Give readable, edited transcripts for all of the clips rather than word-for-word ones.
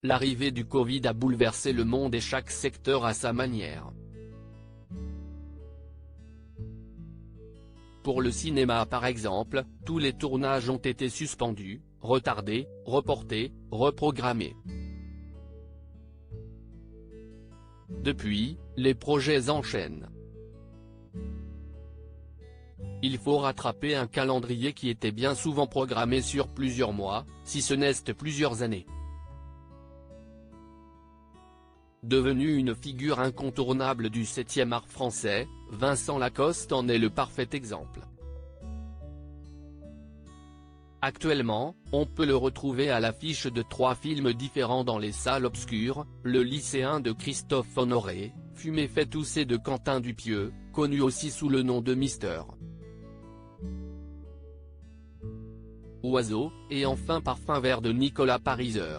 L'arrivée du Covid a bouleversé le monde et chaque secteur à sa manière. Pour le cinéma par exemple, tous les tournages ont été suspendus, retardés, reportés, reprogrammés. Depuis, les projets enchaînent. Il faut rattraper un calendrier qui était bien souvent programmé sur plusieurs mois, si ce n'est plusieurs années. Devenu une figure incontournable du 7e art français, Vincent Lacoste en est le parfait exemple. Actuellement, on peut le retrouver à l'affiche de 3 films différents dans les salles obscures, Le lycéen de Christophe Honoré, Fumée fait tousser de Quentin Dupieux, connu aussi sous le nom de Mister Oiseau, et enfin Parfum vert de Nicolas Pariser.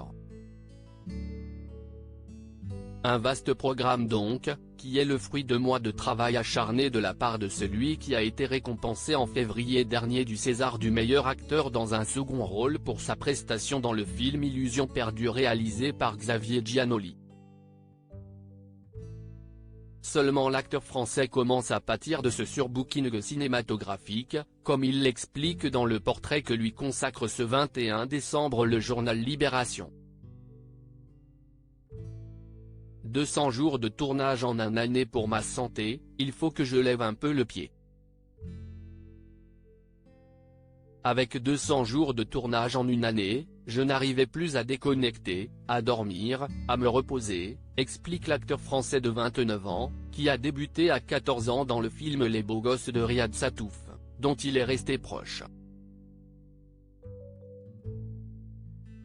Un vaste programme donc, qui est le fruit de mois de travail acharné de la part de celui qui a été récompensé en février dernier du César du meilleur acteur dans un second rôle pour sa prestation dans le film Illusion perdue réalisé par Xavier Giannoli. Seulement l'acteur français commence à pâtir de ce surbooking cinématographique, comme il l'explique dans le portrait que lui consacre ce 21 décembre le journal Libération. 200 jours de tournage en une année pour ma santé, il faut que je lève un peu le pied. Avec 200 jours de tournage en une année, je n'arrivais plus à déconnecter, à dormir, à me reposer, explique l'acteur français de 29 ans, qui a débuté à 14 ans dans le film Les Beaux Gosses de Riyad Sattouf, dont il est resté proche.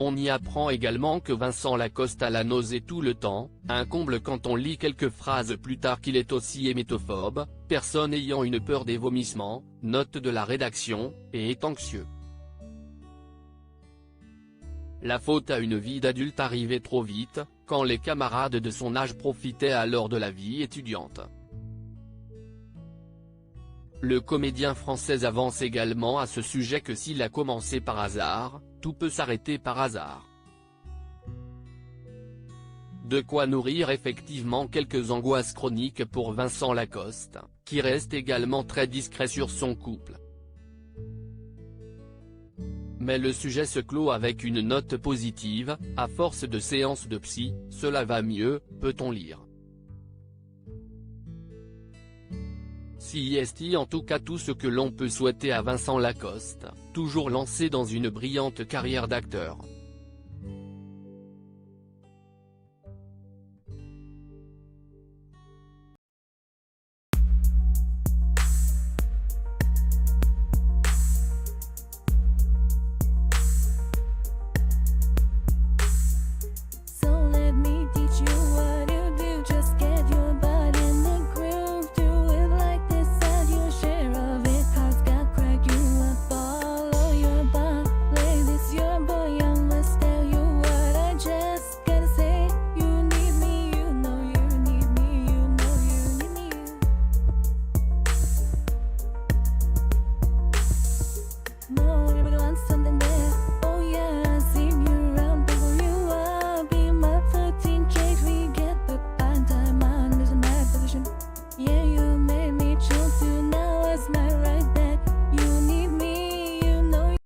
On y apprend également que Vincent Lacoste a la nausée tout le temps, un comble quand on lit quelques phrases plus tard qu'il est aussi hémétophobe, personne ayant une peur des vomissements, note de la rédaction, et est anxieux. La faute à une vie d'adulte arrivée trop vite, quand les camarades de son âge profitaient alors de la vie étudiante. Le comédien français avance également à ce sujet que s'il a commencé par hasard, tout peut s'arrêter par hasard. De quoi nourrir effectivement quelques angoisses chroniques pour Vincent Lacoste, qui reste également très discret sur son couple. Mais le sujet se clôt avec une note positive, à force de séances de psy, cela va mieux, peut-on lire. Si est en tout cas tout ce que l'on peut souhaiter à Vincent Lacoste, toujours lancé dans une brillante carrière d'acteur.